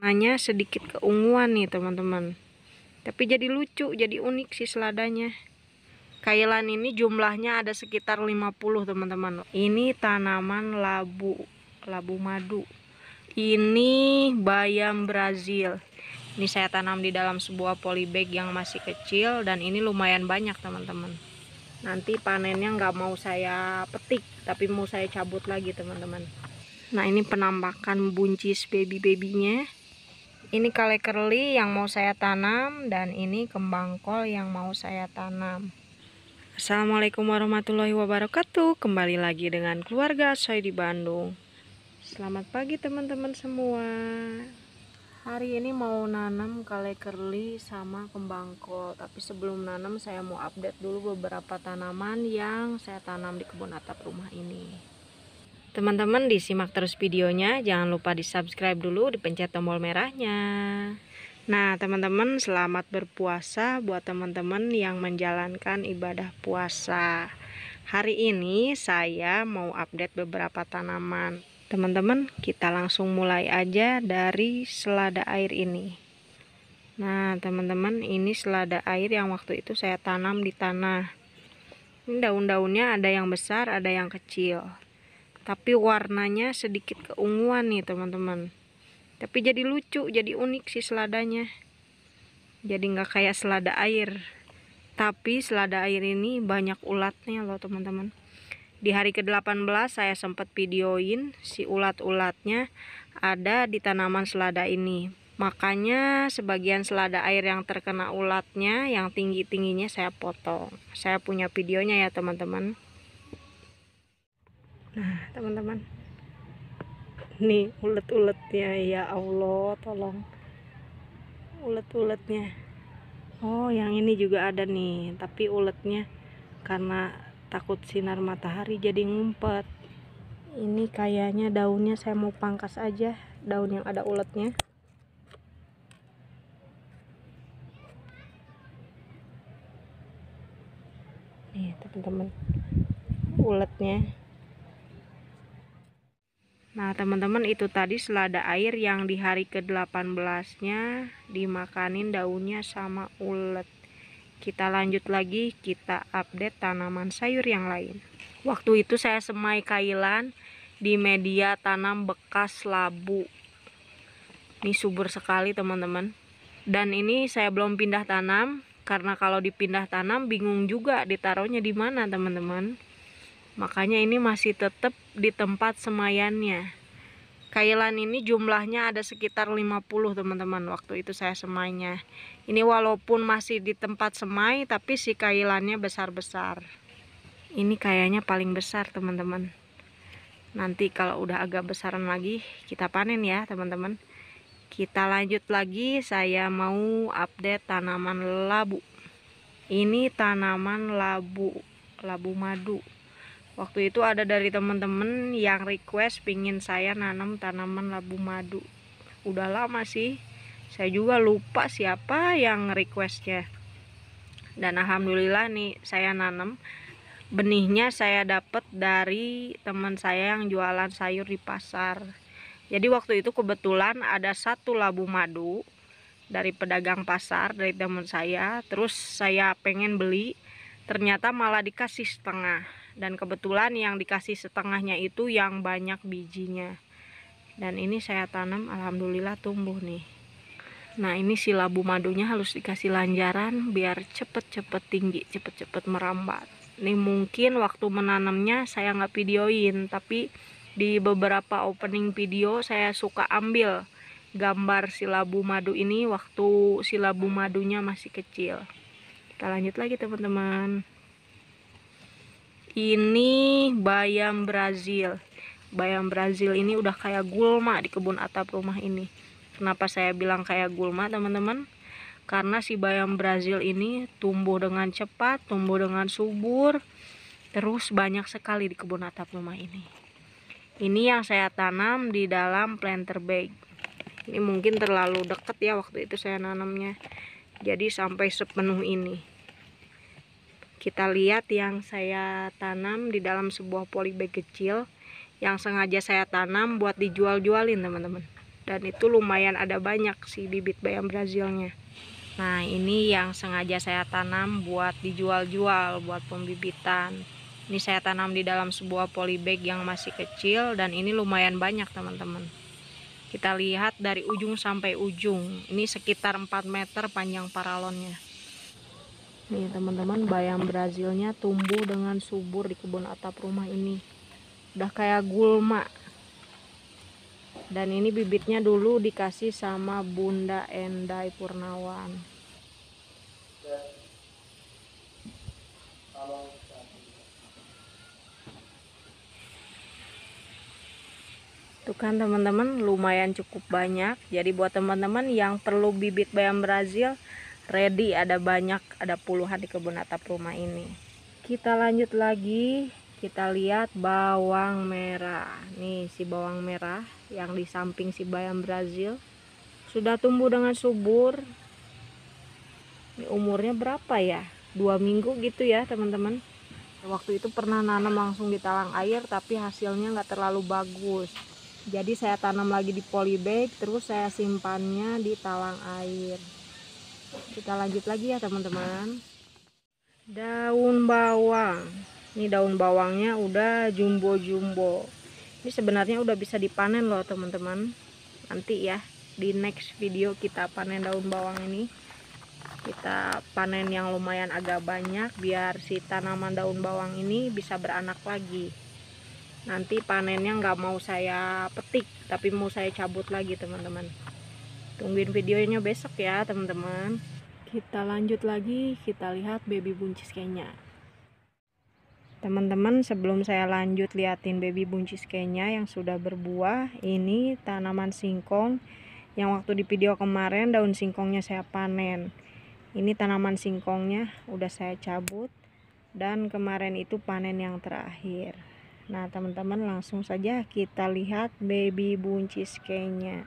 Hanya sedikit keunguan nih teman-teman. Tapi jadi lucu, jadi unik sih seladanya. Kailan ini jumlahnya ada sekitar 50 teman-teman. Ini tanaman labu madu. Ini bayam Brazil. Ini saya tanam di dalam sebuah polybag yang masih kecil dan ini lumayan banyak teman-teman. Nanti panennya nggak mau saya petik, tapi mau saya cabut lagi teman-teman. Nah ini penampakan buncis baby-babynya. Ini kale curly yang mau saya tanam dan ini kembang kol yang mau saya tanam. Assalamualaikum warahmatullahi wabarakatuh. Kembali lagi dengan keluarga saya di Bandung. Selamat pagi teman-teman semua. Hari ini mau nanam kale curly sama kembang kol. Tapi sebelum nanam saya mau update dulu beberapa tanaman yang saya tanam di kebun atap rumah ini. Teman-teman disimak terus videonya, jangan lupa di subscribe dulu, dipencet tombol merahnya. Nah teman-teman, selamat berpuasa buat teman-teman yang menjalankan ibadah puasa. Hari ini saya mau update beberapa tanaman. Teman-teman, kita langsung mulai aja dari selada air ini. Nah teman-teman, ini selada air yang waktu itu saya tanam di tanah. Ini daun-daunnya ada yang besar, ada yang kecil. Tapi warnanya sedikit keunguan nih teman-teman. Tapi jadi lucu, jadi unik sih seladanya. Jadi nggak kayak selada air. Tapi selada air ini banyak ulatnya loh teman-teman. Di hari ke-18 saya sempat videoin si ulat-ulatnya ada di tanaman selada ini. Makanya sebagian selada air yang terkena ulatnya, yang tinggi-tingginya saya potong. Saya punya videonya ya teman-teman. Nah teman-teman, nih ulet-uletnya, ya Allah tolong ulet-uletnya. Oh yang ini juga ada nih, tapi uletnya karena takut sinar matahari jadi ngumpet. Ini kayaknya daunnya saya mau pangkas aja, daun yang ada uletnya. Nih teman-teman, uletnya. Nah teman-teman, itu tadi selada air yang di hari ke-18 nya dimakanin daunnya sama ulet. Kita lanjut lagi, kita update tanaman sayur yang lain. Waktu itu saya semai kailan di media tanam bekas labu. Ini subur sekali teman-teman. Dan ini saya belum pindah tanam karena kalau dipindah tanam bingung juga ditaruhnya di mana teman-teman. Makanya ini masih tetap di tempat semaiannya. Kailan ini jumlahnya ada sekitar 50 teman-teman waktu itu saya semainya. Ini walaupun masih di tempat semai tapi si kailannya besar-besar. Ini kayaknya paling besar teman-teman. Nanti kalau udah agak besaran lagi kita panen ya teman-teman. Kita lanjut lagi, saya mau update tanaman labu. Ini tanaman labu madu. Waktu itu ada dari teman-teman yang request pingin saya nanam tanaman labu madu. Udah lama sih, saya juga lupa siapa yang requestnya. Dan alhamdulillah nih saya nanam. Benihnya saya dapat dari teman saya yang jualan sayur di pasar. Jadi waktu itu kebetulan ada satu labu madu dari pedagang pasar, dari teman saya. Terus saya pengen beli, ternyata malah dikasih setengah. Dan kebetulan yang dikasih setengahnya itu yang banyak bijinya. Dan ini saya tanam, alhamdulillah tumbuh nih. Nah ini si labu madunya harus dikasih lanjaran biar cepet-cepet tinggi, cepet-cepet merambat. Ini mungkin waktu menanamnya saya nggak videoin, tapi di beberapa opening video saya suka ambil gambar si labu madu ini waktu si labu madunya masih kecil. Kita lanjut lagi teman-teman. Ini bayam Brazil. Bayam Brazil ini udah kayak gulma di kebun atap rumah ini. Kenapa saya bilang kayak gulma teman-teman? Karena si bayam Brazil ini tumbuh dengan cepat, tumbuh dengan subur, terus banyak sekali di kebun atap rumah ini. Ini yang saya tanam di dalam planter bag. Ini mungkin terlalu deket ya waktu itu saya nanamnya. Jadi sampai sepenuh ini. Kita lihat yang saya tanam di dalam sebuah polybag kecil yang sengaja saya tanam buat dijual-jualin teman-teman. dan itu lumayan ada banyak si bibit bayam Brazilnya. Nah, ini yang sengaja saya tanam buat dijual-jual, buat pembibitan. Ini saya tanam di dalam sebuah polybag yang masih kecil, dan ini lumayan banyak teman-teman. Kita lihat dari ujung sampai ujung, ini sekitar 4 meter panjang paralonnya. Nih teman-teman, bayam Brazilnya tumbuh dengan subur di kebun atap rumah ini. Udah kayak gulma. Dan ini bibitnya dulu dikasih sama Bunda Endai Purnawan. Tuh kan teman-teman, lumayan cukup banyak. Jadi buat teman-teman yang perlu bibit bayam Brazil, ready, ada banyak, ada puluhan di kebun atap rumah ini. Kita lanjut lagi, kita lihat bawang merah. Nih si bawang merah yang di samping si bayam Brazil sudah tumbuh dengan subur. Ini umurnya berapa ya? 2 minggu gitu ya teman-teman. Waktu itu pernah nanam langsung di talang air, tapi hasilnya nggak terlalu bagus. Jadi saya tanam lagi di polybag, terus saya simpannya di talang air. Kita lanjut lagi ya teman-teman. Daun bawang. Ini daun bawangnya udah jumbo-jumbo. Ini sebenarnya udah bisa dipanen loh teman-teman. Nanti ya di next video kita panen daun bawang ini. Kita panen yang lumayan agak banyak biar si tanaman daun bawang ini bisa beranak lagi. Nanti panennya nggak mau saya petik, tapi mau saya cabut lagi teman-teman. Tungguin videonya besok ya teman-teman. Kita lanjut lagi, kita lihat baby buncis Kenya. Teman-teman, sebelum saya lanjut liatin baby buncis Kenya yang sudah berbuah, ini tanaman singkong yang waktu di video kemarin daun singkongnya saya panen. Ini tanaman singkongnya udah saya cabut, dan kemarin itu panen yang terakhir. Nah teman-teman, langsung saja kita lihat baby buncis Kenya.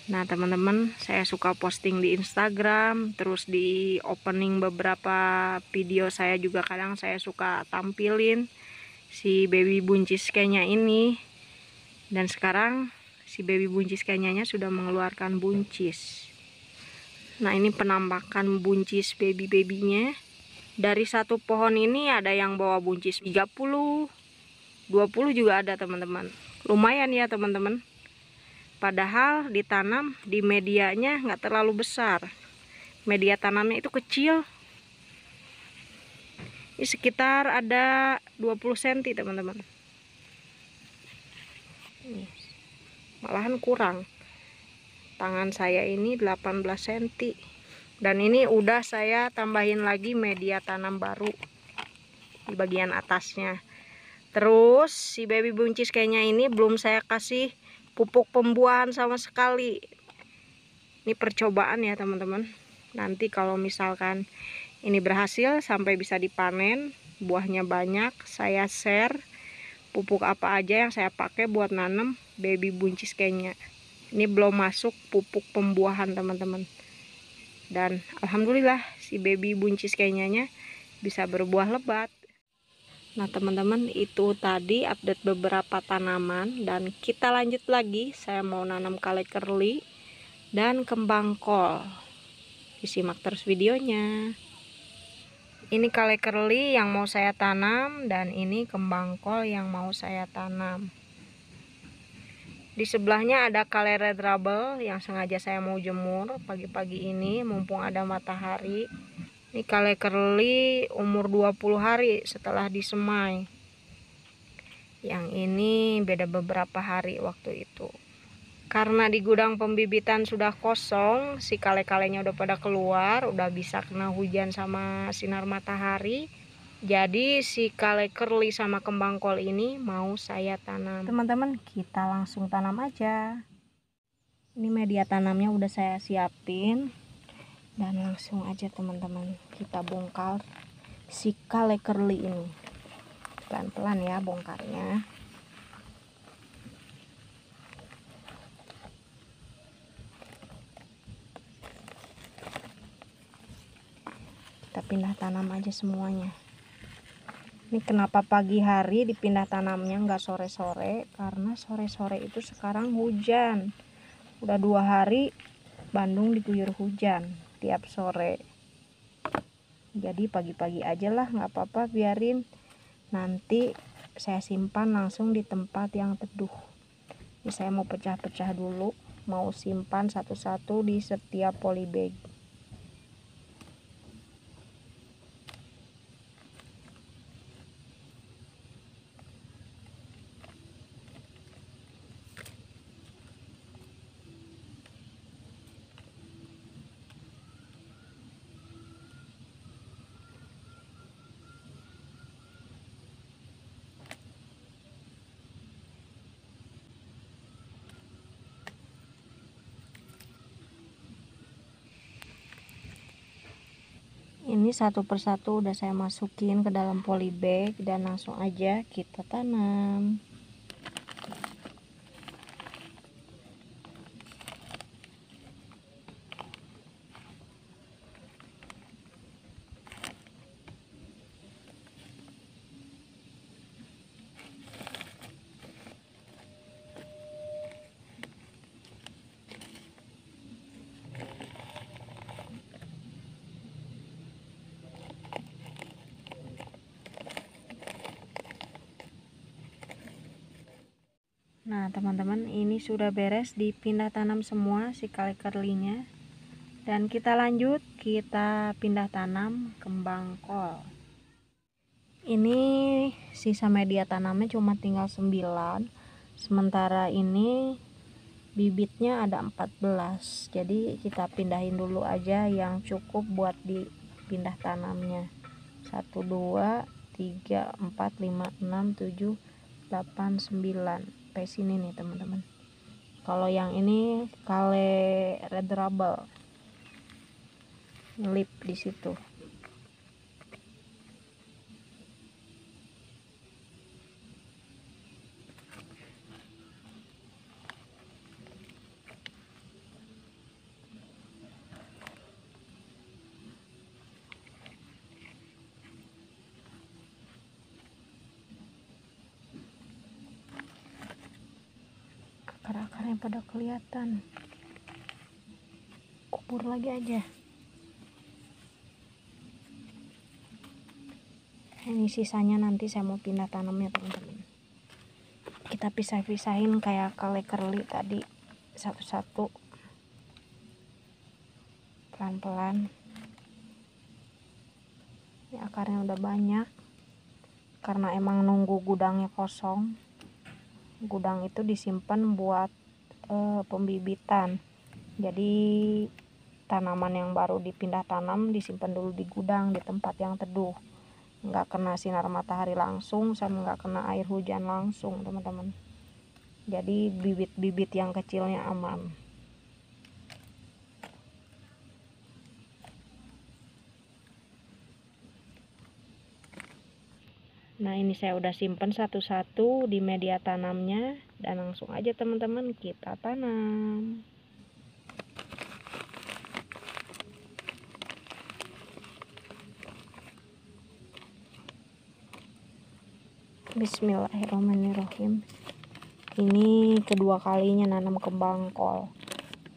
Nah teman-teman, saya suka posting di Instagram, terus di opening beberapa video saya juga kadang saya suka tampilin si baby buncis Kenya ini. Dan sekarang si baby buncis Kenyanya sudah mengeluarkan buncis. Nah ini penampakan buncis baby-babynya. Dari satu pohon ini ada yang bawa buncis 30, 20 juga ada teman-teman. Lumayan ya teman-teman. Padahal ditanam di medianya nggak terlalu besar. Media tanamnya itu kecil. Ini sekitar ada 20 cm teman-teman. Malahan kurang. Tangan saya ini 18 cm. Dan ini udah saya tambahin lagi media tanam baru di bagian atasnya. Terus si baby buncis Kenya ini belum saya kasih pupuk pembuahan sama sekali. Ini percobaan ya teman-teman. Nanti kalau misalkan ini berhasil sampai bisa dipanen, buahnya banyak, saya share pupuk apa aja yang saya pakai buat nanam baby buncis Kenya. Ini belum masuk pupuk pembuahan teman-teman. Dan alhamdulillah si baby buncis Kenyanya bisa berbuah lebat. Nah teman-teman, itu tadi update beberapa tanaman, dan kita lanjut lagi. Saya mau nanam kale curly dan kembang kol. Disimak terus videonya. Ini kale curly yang mau saya tanam, dan ini kembang kol yang mau saya tanam. Di sebelahnya ada kale red rubble yang sengaja saya mau jemur pagi-pagi ini mumpung ada matahari. Ini kale curly umur 20 hari setelah disemai. Yang ini beda beberapa hari waktu itu. Karena di gudang pembibitan sudah kosong, si kale-kalenya udah pada keluar, udah bisa kena hujan sama sinar matahari. Jadi si kale curly sama kembang kol ini mau saya tanam. Teman-teman, kita langsung tanam aja. Ini media tanamnya udah saya siapin. Dan langsung aja teman-teman, kita bongkar si kale curly ini. Pelan-pelan ya bongkarnya. kita pindah tanam aja semuanya. Ini kenapa pagi hari dipindah tanamnya nggak sore-sore, karena sore-sore itu sekarang hujan. Udah 2 hari Bandung diguyur hujan tiap sore. Jadi pagi-pagi aja lah, nggak apa-apa, biarin. Nanti saya simpan langsung di tempat yang teduh. Ini saya mau pecah-pecah dulu, mau simpan satu-satu di setiap polybag. Ini satu persatu udah saya masukin ke dalam polybag dan langsung aja kita tanam. Nah teman-teman, ini sudah beres dipindah tanam semua si kale curly-nya. Dan kita lanjut, kita pindah tanam kembang kol. Ini sisa media tanamnya cuma tinggal 9. Sementara ini bibitnya ada 14. Jadi kita pindahin dulu aja yang cukup buat dipindah tanamnya. 1, 2, 3, 4, 5, 6, 7, 8, 9. Sampai sini nih teman-teman. Kalau yang ini kale red rubble, lip di situ. Akar-akarnya pada kelihatan. Kubur lagi aja. Ini sisanya nanti saya mau pindah tanamnya teman-teman. Kita pisah-pisahin kayak kale curly tadi, satu-satu, pelan-pelan. Ini akarnya udah banyak karena emang nunggu gudangnya kosong. Gudang itu disimpan buat pembibitan. Jadi tanaman yang baru dipindah tanam disimpan dulu di gudang, di tempat yang teduh, nggak kena sinar matahari langsung, sama nggak kena air hujan langsung teman-teman. Jadi bibit-bibit yang kecilnya aman. Nah ini saya udah simpen satu-satu di media tanamnya, dan langsung aja teman-teman kita tanam. Bismillahirrahmanirrahim. Ini kedua kalinya nanam kembang kol.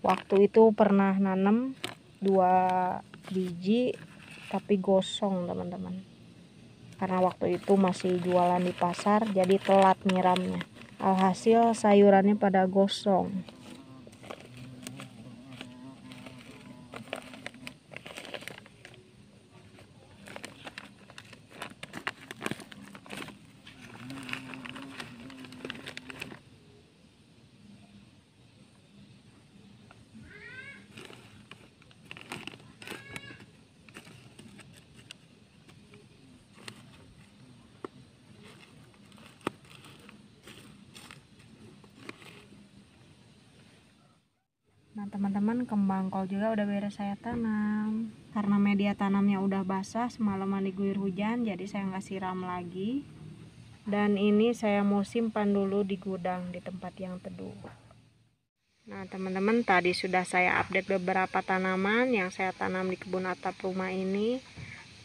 Waktu itu pernah nanam 2 biji tapi gosong teman-teman, karena waktu itu masih jualan di pasar, jadi telat nyiramnya. Alhasil sayurannya pada gosong. Nah teman-teman, kembang kol juga udah beres saya tanam. Karena media tanamnya udah basah, semalaman diguyur hujan, jadi saya nggak siram lagi. Dan ini saya mau simpan dulu di gudang di tempat yang teduh. Nah teman-teman, tadi sudah saya update beberapa tanaman yang saya tanam di kebun atap rumah ini.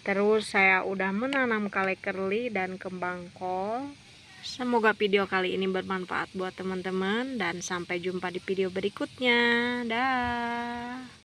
Terus saya udah menanam kale kerli dan kembang kol. Semoga video kali ini bermanfaat buat teman-teman dan sampai jumpa di video berikutnya. Dah.